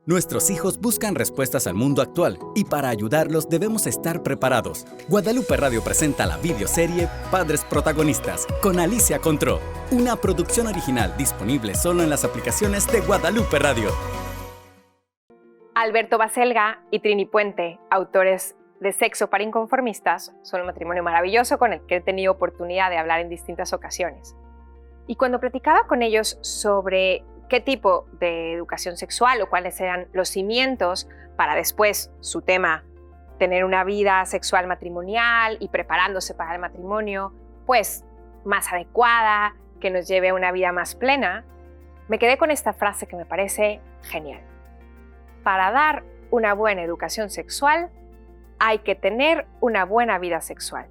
Nuestros hijos buscan respuestas al mundo actual y para ayudarlos debemos estar preparados. Guadalupe Radio presenta la videoserie Padres Protagonistas con Alicia Contró, una producción original disponible solo en las aplicaciones de Guadalupe Radio. Alberto Baselga y Trini Puente, autores de Sexo para Inconformistas, son un matrimonio maravilloso con el que he tenido oportunidad de hablar en distintas ocasiones. Y cuando platicaba con ellos sobre qué tipo de educación sexual o cuáles eran los cimientos para después, su tema, tener una vida sexual matrimonial y preparándose para el matrimonio, pues más adecuada, que nos lleve a una vida más plena, me quedé con esta frase que me parece genial. Para dar una buena educación sexual, hay que tener una buena vida sexual.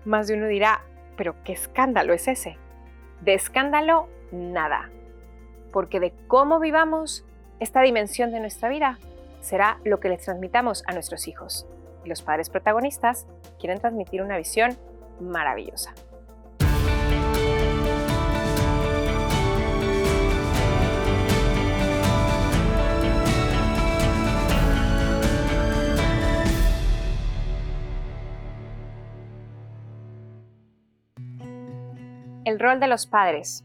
Más de uno dirá, ¿pero qué escándalo es ese? De escándalo, nada. Porque de cómo vivamos esta dimensión de nuestra vida será lo que les transmitamos a nuestros hijos. Y los padres protagonistas quieren transmitir una visión maravillosa. El rol de los padres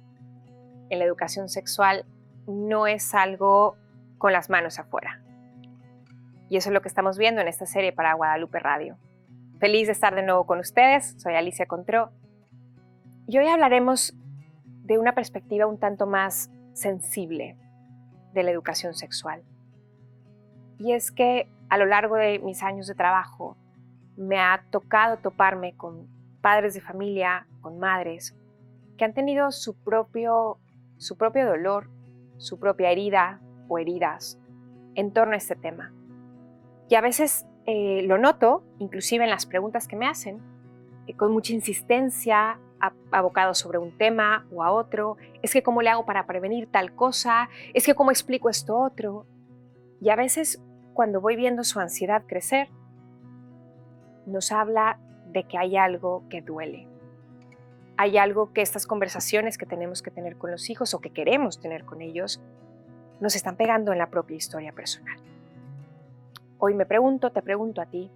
en la educación sexual no es algo con las manos afuera. Y eso es lo que estamos viendo en esta serie para Guadalupe Radio. Feliz de estar de nuevo con ustedes, soy Alicia Contró. Y hoy hablaremos de una perspectiva un tanto más sensible de la educación sexual. Y es que a lo largo de mis años de trabajo me ha tocado toparme con padres de familia, con madres, que han tenido su propio dolor, su propia herida o heridas en torno a este tema. Y a veces lo noto, inclusive en las preguntas que me hacen, con mucha insistencia, abocado sobre un tema o a otro. Es que cómo le hago para prevenir tal cosa, es que cómo explico esto otro. Y a veces cuando voy viendo su ansiedad crecer, nos habla de que hay algo que duele. Hay algo que estas conversaciones que tenemos que tener con los hijos o que queremos tener con ellos nos están pegando en la propia historia personal. Hoy te pregunto a ti,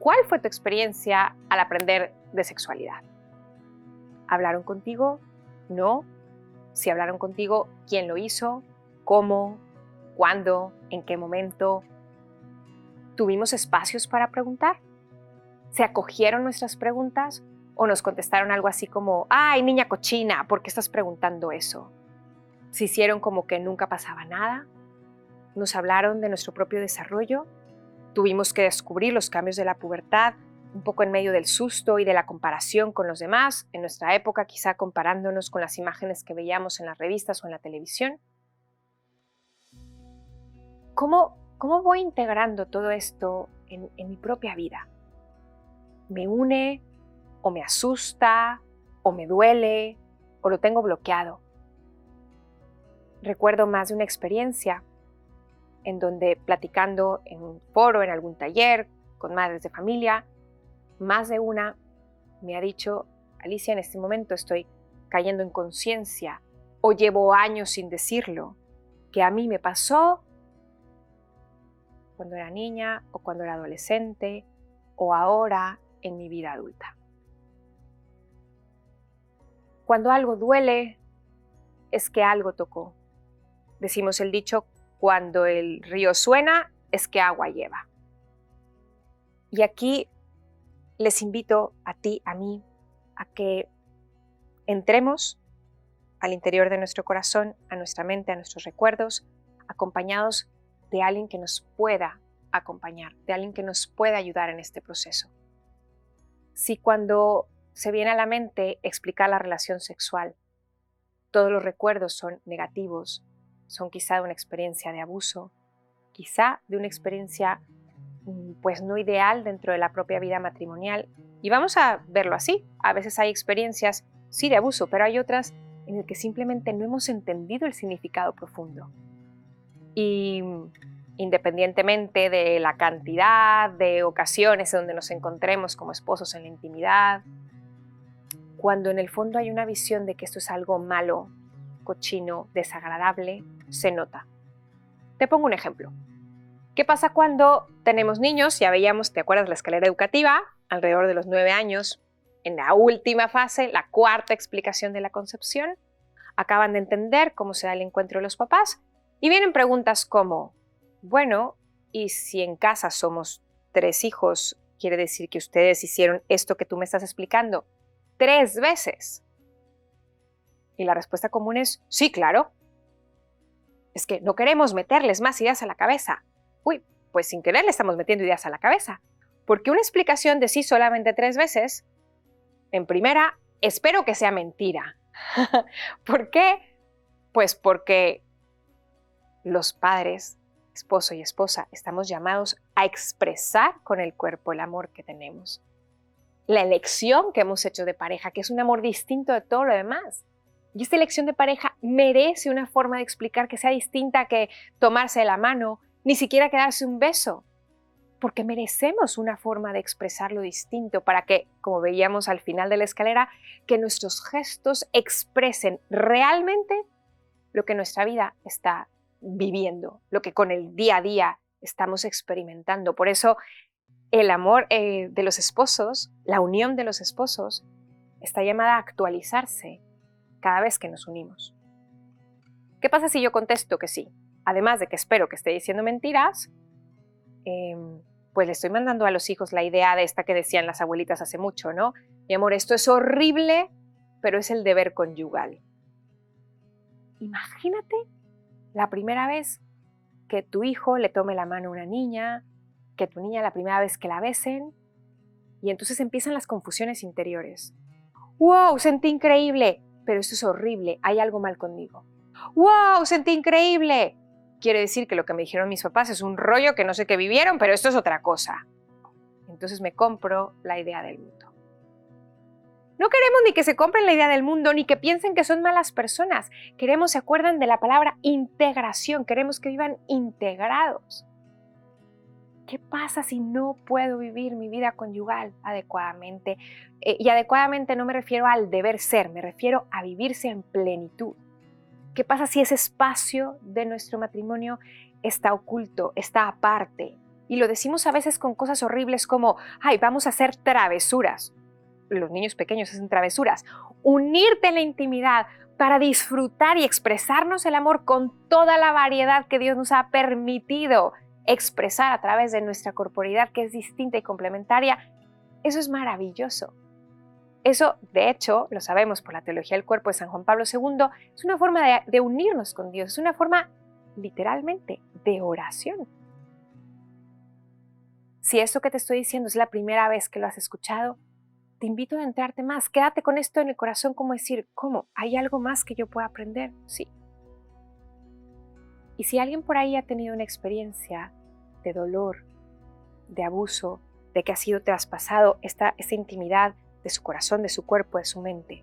¿cuál fue tu experiencia al aprender de sexualidad? ¿Hablaron contigo? ¿No? Si hablaron contigo, ¿quién lo hizo? ¿Cómo? ¿Cuándo? ¿En qué momento? ¿Tuvimos espacios para preguntar? ¿Se acogieron nuestras preguntas? ¿O nos contestaron algo así como, ¡ay, niña cochina! ¿Por qué estás preguntando eso? ¿Se hicieron como que nunca pasaba nada? ¿Nos hablaron de nuestro propio desarrollo? ¿Tuvimos que descubrir los cambios de la pubertad un poco en medio del susto y de la comparación con los demás? En nuestra época, quizá comparándonos con las imágenes que veíamos en las revistas o en la televisión. ¿Cómo voy integrando todo esto en mi propia vida? ¿Me une? ¿O me asusta? ¿O me duele? ¿O lo tengo bloqueado? Recuerdo más de una experiencia en donde platicando en un foro, en algún taller, con madres de familia, más de una me ha dicho, Alicia, en este momento estoy cayendo en conciencia o llevo años sin decirlo, que a mí me pasó cuando era niña o cuando era adolescente o ahora en mi vida adulta. Cuando algo duele, es que algo tocó. Decimos el dicho, cuando el río suena, es que agua lleva. Y aquí les invito a ti, a mí, a que entremos al interior de nuestro corazón, a nuestra mente, a nuestros recuerdos, acompañados de alguien que nos pueda acompañar, de alguien que nos pueda ayudar en este proceso. Si cuando se viene a la mente explicar la relación sexual, todos los recuerdos son negativos, son quizá de una experiencia de abuso, quizá de una experiencia pues no ideal dentro de la propia vida matrimonial. Y vamos a verlo así. A veces hay experiencias, sí, de abuso, pero hay otras en las que simplemente no hemos entendido el significado profundo. Y independientemente de la cantidad de ocasiones en donde nos encontremos como esposos en la intimidad, cuando en el fondo hay una visión de que esto es algo malo, cochino, desagradable, se nota. Te pongo un ejemplo. ¿Qué pasa cuando tenemos niños? Ya veíamos, ¿te acuerdas la escalera educativa? Alrededor de los 9 años, en la última fase, la cuarta explicación de la concepción, acaban de entender cómo se da el encuentro de los papás y vienen preguntas como, bueno, ¿y si en casa somos 3 hijos? ¿Quiere decir que ustedes hicieron esto que tú me estás explicando 3 veces? Y la respuesta común es, sí, claro. Es que no queremos meterles más ideas a la cabeza. Uy, pues sin querer le estamos metiendo ideas a la cabeza. Porque una explicación de sí solamente 3 veces, en primera, espero que sea mentira. ¿Por qué? Pues porque los padres, esposo y esposa, estamos llamados a expresar con el cuerpo el amor que tenemos. La elección que hemos hecho de pareja, que es un amor distinto de todo lo demás. Y esta elección de pareja merece una forma de explicar que sea distinta que tomarse de la mano, ni siquiera quedarse un beso. Porque merecemos una forma de expresarlo distinto para que, como veíamos al final de la escalera, que nuestros gestos expresen realmente lo que nuestra vida está viviendo, lo que con el día a día estamos experimentando. Por eso el amor de los esposos, la unión de los esposos, está llamada a actualizarse cada vez que nos unimos. ¿Qué pasa si yo contesto que sí? Además de que espero que esté diciendo mentiras, pues le estoy mandando a los hijos la idea de esta que decían las abuelitas hace mucho, ¿no? Mi amor, esto es horrible, pero es el deber conyugal. Imagínate la primera vez que tu hijo le tome la mano a una niña, que tu niña la primera vez que la besen, y entonces empiezan las confusiones interiores. ¡Wow! Sentí increíble, pero esto es horrible, hay algo mal conmigo. ¡Wow! Sentí increíble. Quiere decir que lo que me dijeron mis papás es un rollo que no sé qué vivieron, pero esto es otra cosa. Entonces me compro la idea del mundo. No queremos ni que se compren la idea del mundo, ni que piensen que son malas personas. Queremos, ¿se acuerdan de la palabra integración? Queremos que vivan integrados. ¿Qué pasa si no puedo vivir mi vida conyugal adecuadamente? Y adecuadamente no me refiero al deber ser, me refiero a vivirse en plenitud. ¿Qué pasa si ese espacio de nuestro matrimonio está oculto, está aparte? Y lo decimos a veces con cosas horribles como, ay, vamos a hacer travesuras. Los niños pequeños hacen travesuras. Unirte en la intimidad para disfrutar y expresarnos el amor con toda la variedad que Dios nos ha permitido expresar a través de nuestra corporeidad, que es distinta y complementaria. Eso es maravilloso. Eso, de hecho, lo sabemos por la teología del cuerpo de San Juan Pablo II, es una forma de unirnos con Dios, es una forma, literalmente, de oración. Si esto que te estoy diciendo es la primera vez que lo has escuchado, te invito a adentrarte más. Quédate con esto en el corazón, como decir, ¿cómo? ¿Hay algo más que yo pueda aprender? Sí. Y si alguien por ahí ha tenido una experiencia de dolor, de abuso, de que ha sido traspasado esta intimidad de su corazón, de su cuerpo, de su mente,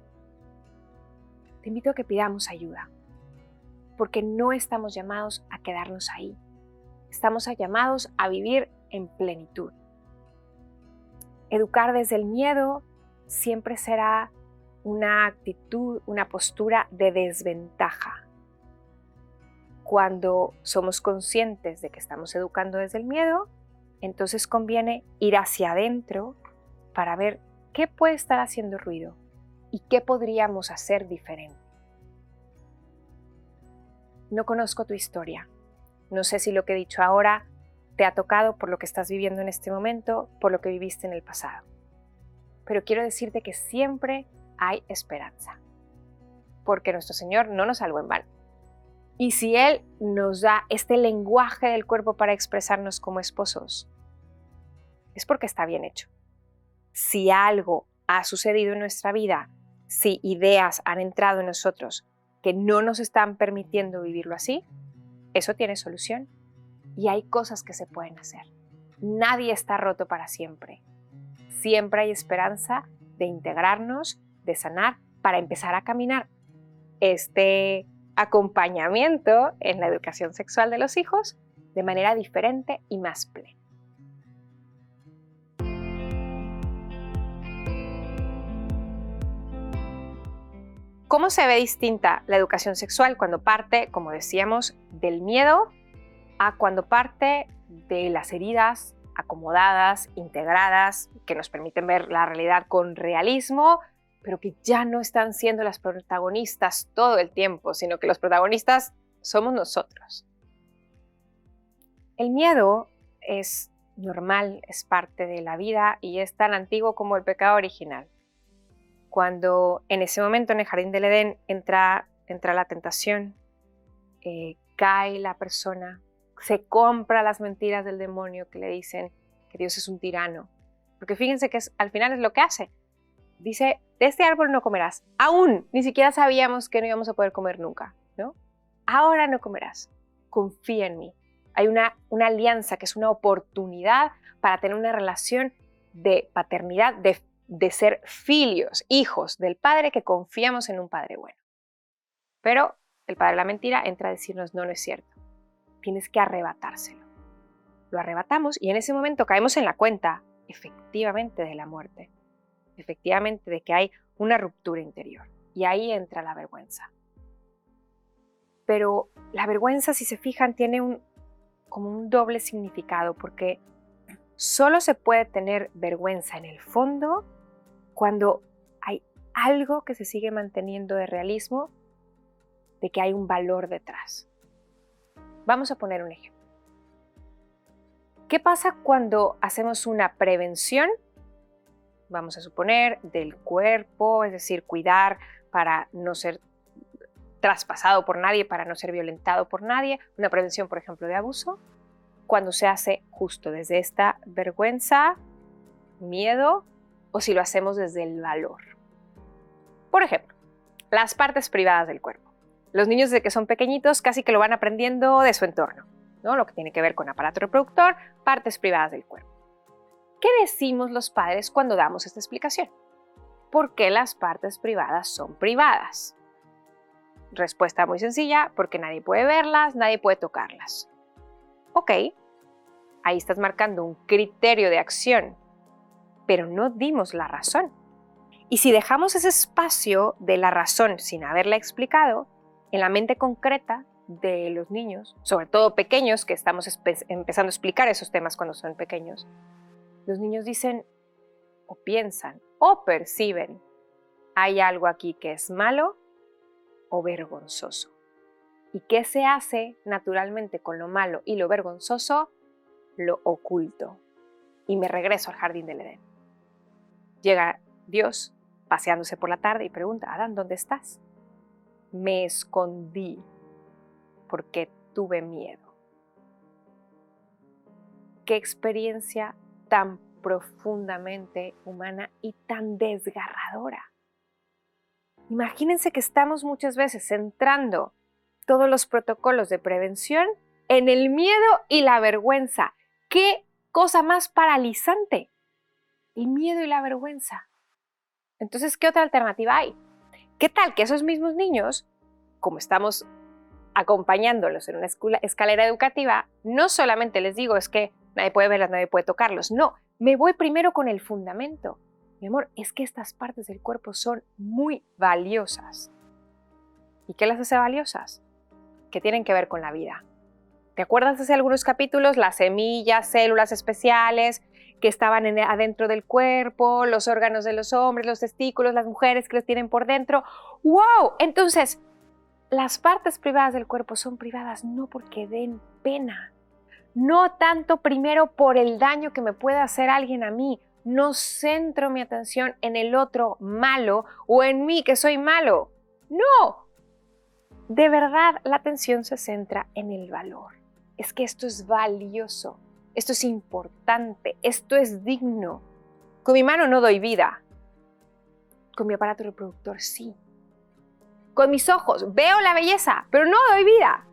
te invito a que pidamos ayuda, porque no estamos llamados a quedarnos ahí. Estamos llamados a vivir en plenitud. Educar desde el miedo siempre será una actitud, una postura de desventaja. Cuando somos conscientes de que estamos educando desde el miedo, entonces conviene ir hacia adentro para ver qué puede estar haciendo ruido y qué podríamos hacer diferente. No conozco tu historia. No sé si lo que he dicho ahora te ha tocado por lo que estás viviendo en este momento, por lo que viviste en el pasado. Pero quiero decirte que siempre hay esperanza, porque nuestro Señor no nos salvó en vano. Y si Él nos da este lenguaje del cuerpo para expresarnos como esposos, es porque está bien hecho. Si algo ha sucedido en nuestra vida, si ideas han entrado en nosotros que no nos están permitiendo vivirlo así, eso tiene solución y hay cosas que se pueden hacer. Nadie está roto para siempre. Siempre hay esperanza de integrarnos, de sanar, para empezar a caminar este acompañamiento en la educación sexual de los hijos de manera diferente y más plena. ¿Cómo se ve distinta la educación sexual cuando parte, como decíamos, del miedo a cuando parte de las heridas acomodadas, integradas, que nos permiten ver la realidad con realismo, pero que ya no están siendo las protagonistas todo el tiempo, sino que los protagonistas somos nosotros. El miedo es normal, es parte de la vida y es tan antiguo como el pecado original. Cuando en ese momento en el jardín del Edén entra la tentación, cae la persona, se compra las mentiras del demonio que le dicen que Dios es un tirano. Porque fíjense que al final es lo que hace. Dice, de este árbol no comerás. Aún ni siquiera sabíamos que no íbamos a poder comer nunca, ¿no? Ahora no comerás. Confía en mí. Hay una alianza que es una oportunidad para tener una relación de paternidad, de ser filios, hijos del Padre, que confiamos en un Padre bueno. Pero el padre de la mentira entra a decirnos, no, no es cierto. Tienes que arrebatárselo. Lo arrebatamos y en ese momento caemos en la cuenta, efectivamente, de la muerte. Efectivamente, de que hay una ruptura interior. Y ahí entra la vergüenza. Pero la vergüenza, si se fijan, tiene como un doble significado, porque solo se puede tener vergüenza en el fondo cuando hay algo que se sigue manteniendo de realismo, de que hay un valor detrás. Vamos a poner un ejemplo. ¿Qué pasa cuando hacemos una prevención? Vamos a suponer del cuerpo, es decir, cuidar para no ser traspasado por nadie, para no ser violentado por nadie. Una prevención, por ejemplo, de abuso. Cuando se hace justo desde esta vergüenza, miedo, o si lo hacemos desde el valor. Por ejemplo, las partes privadas del cuerpo. Los niños desde que son pequeñitos casi que lo van aprendiendo de su entorno, ¿no? Lo que tiene que ver con aparato reproductor, partes privadas del cuerpo. ¿Qué decimos los padres cuando damos esta explicación? ¿Por qué las partes privadas son privadas? Respuesta muy sencilla, porque nadie puede verlas, nadie puede tocarlas. Ok, ahí estás marcando un criterio de acción, pero no dimos la razón. Y si dejamos ese espacio de la razón sin haberla explicado, en la mente concreta de los niños, sobre todo pequeños, que estamos empezando a explicar esos temas cuando son pequeños, los niños dicen o piensan o perciben, hay algo aquí que es malo o vergonzoso. ¿Y qué se hace naturalmente con lo malo y lo vergonzoso? Lo oculto. Y me regreso al jardín del Edén. Llega Dios paseándose por la tarde y pregunta, Adán, ¿dónde estás? Me escondí porque tuve miedo. Qué experiencia tan profundamente humana y tan desgarradora. Imagínense que estamos muchas veces centrando todos los protocolos de prevención en el miedo y la vergüenza. ¿Qué cosa más paralizante? El miedo y la vergüenza. Entonces, ¿qué otra alternativa hay? ¿Qué tal que esos mismos niños, como estamos acompañándolos en una escalera educativa, no solamente les digo es que nadie puede verlas, nadie puede tocarlos, no, me voy primero con el fundamento. Mi amor, es que estas partes del cuerpo son muy valiosas. ¿Y qué las hace valiosas? Que tienen que ver con la vida. ¿Te acuerdas hace algunos capítulos? Las semillas, células especiales que estaban adentro del cuerpo, los órganos de los hombres, los testículos, las mujeres que los tienen por dentro. ¡Wow! Entonces, las partes privadas del cuerpo son privadas no porque den pena, no tanto primero por el daño que me pueda hacer alguien a mí. No centro mi atención en el otro malo o en mí que soy malo. ¡No! De verdad, la atención se centra en el valor. Es que esto es valioso, esto es importante, esto es digno. Con mi mano no doy vida. Con mi aparato reproductor sí. Con mis ojos veo la belleza, pero no doy vida.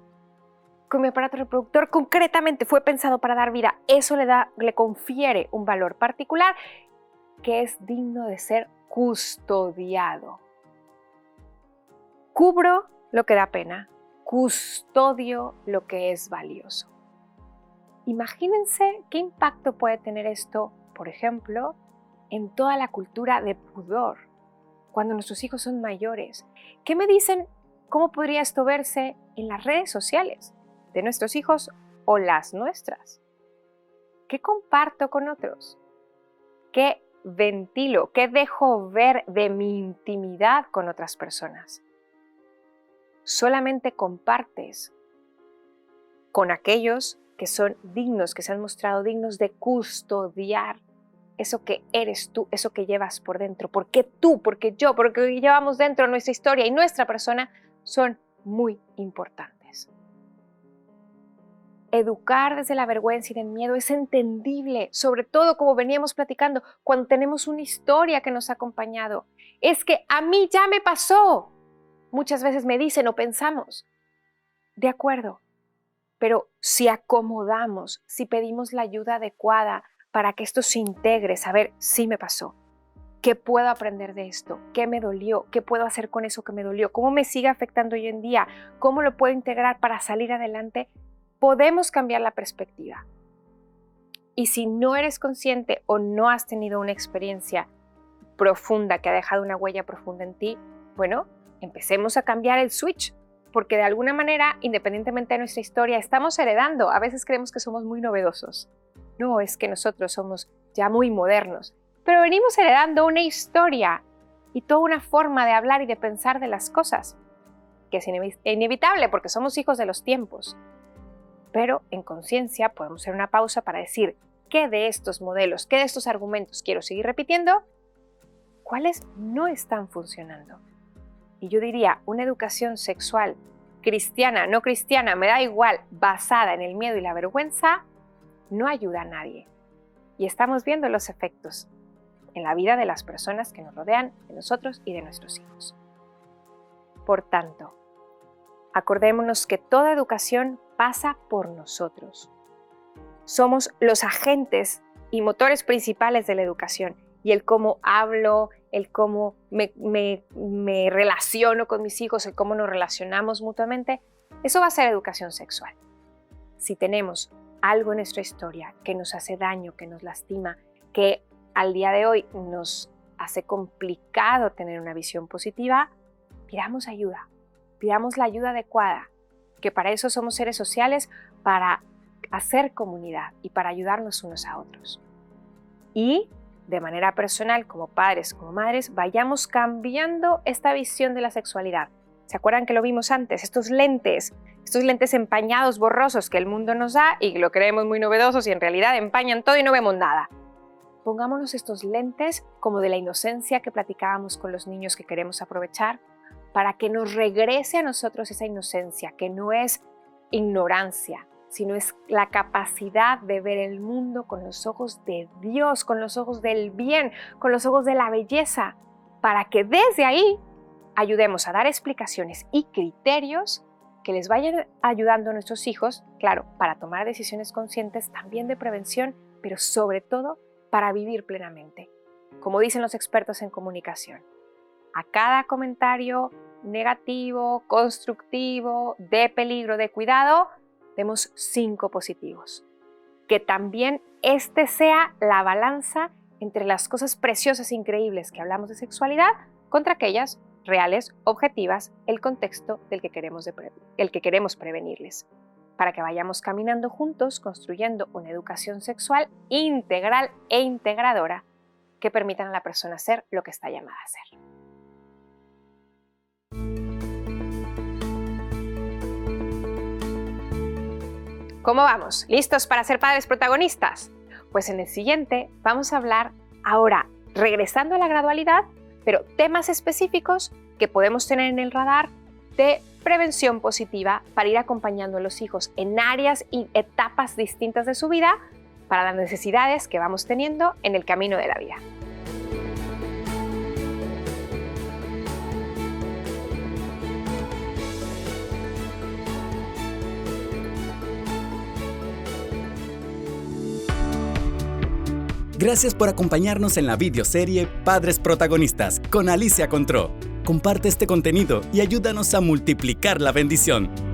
Con mi aparato reproductor concretamente fue pensado para dar vida. Eso le confiere un valor particular que es digno de ser custodiado. Cubro lo que da pena, custodio lo que es valioso. Imagínense qué impacto puede tener esto, por ejemplo, en toda la cultura de pudor, cuando nuestros hijos son mayores. ¿Qué me dicen? ¿Cómo podría esto verse en las redes sociales de nuestros hijos o las nuestras? ¿Qué comparto con otros? ¿Qué ventilo? ¿Qué dejo ver de mi intimidad con otras personas? Solamente compartes con aquellos que son dignos, que se han mostrado dignos de custodiar eso que eres tú, eso que llevas por dentro. Porque tú, porque yo, porque lo que llevamos dentro, nuestra historia y nuestra persona son muy importantes. Educar desde la vergüenza y del miedo es entendible, sobre todo como veníamos platicando, cuando tenemos una historia que nos ha acompañado. Es que a mí ya me pasó. Muchas veces me dicen o pensamos, de acuerdo, pero si acomodamos, si pedimos la ayuda adecuada para que esto se integre, saber si me pasó, qué puedo aprender de esto, qué me dolió, qué puedo hacer con eso que me dolió, cómo me sigue afectando hoy en día, cómo lo puedo integrar para salir adelante, podemos cambiar la perspectiva. Y si no eres consciente o no has tenido una experiencia profunda que ha dejado una huella profunda en ti, bueno, empecemos a cambiar el switch, porque de alguna manera, independientemente de nuestra historia, estamos heredando. A veces creemos que somos muy novedosos. No, es que nosotros somos ya muy modernos, pero venimos heredando una historia y toda una forma de hablar y de pensar de las cosas, que es inevitable porque somos hijos de los tiempos. Pero en conciencia podemos hacer una pausa para decir, ¿qué de estos modelos, qué de estos argumentos quiero seguir repitiendo? ¿Cuáles no están funcionando? Y yo diría, una educación sexual, cristiana, no cristiana, me da igual, basada en el miedo y la vergüenza, no ayuda a nadie. Y estamos viendo los efectos en la vida de las personas que nos rodean, de nosotros y de nuestros hijos. Por tanto, acordémonos que toda educación pasa por nosotros. Somos los agentes y motores principales de la educación. Y el cómo hablo, el cómo me relaciono con mis hijos, el cómo nos relacionamos mutuamente, eso va a ser educación sexual. Si tenemos algo en nuestra historia que nos hace daño, que nos lastima, que al día de hoy nos hace complicado tener una visión positiva, pidamos ayuda, pidamos la ayuda adecuada, que para eso somos seres sociales, para hacer comunidad y para ayudarnos unos a otros. Y de manera personal, como padres, como madres, vayamos cambiando esta visión de la sexualidad. ¿Se acuerdan que lo vimos antes? Estos lentes empañados, borrosos que el mundo nos da y lo creemos muy novedosos y en realidad empañan todo y no vemos nada. Pongámonos estos lentes como de la inocencia que platicábamos con los niños que queremos aprovechar para que nos regrese a nosotros esa inocencia, que no es ignorancia, sino es la capacidad de ver el mundo con los ojos de Dios, con los ojos del bien, con los ojos de la belleza, para que desde ahí ayudemos a dar explicaciones y criterios que les vayan ayudando a nuestros hijos, claro, para tomar decisiones conscientes, también de prevención, pero sobre todo para vivir plenamente. Como dicen los expertos en comunicación, a cada comentario negativo, constructivo, de peligro, de cuidado, demos 5 positivos. Que también este sea la balanza entre las cosas preciosas e increíbles que hablamos de sexualidad contra aquellas reales, objetivas, el contexto del que queremos prevenirles. Para que vayamos caminando juntos construyendo una educación sexual integral e integradora que permitan a la persona ser lo que está llamada a ser. ¿Cómo vamos? ¿Listos para ser padres protagonistas? Pues en el siguiente vamos a hablar ahora, regresando a la gradualidad, pero temas específicos que podemos tener en el radar de prevención positiva para ir acompañando a los hijos en áreas y etapas distintas de su vida para las necesidades que vamos teniendo en el camino de la vida. Gracias por acompañarnos en la videoserie Padres Protagonistas con Alicia Contró. Comparte este contenido y ayúdanos a multiplicar la bendición.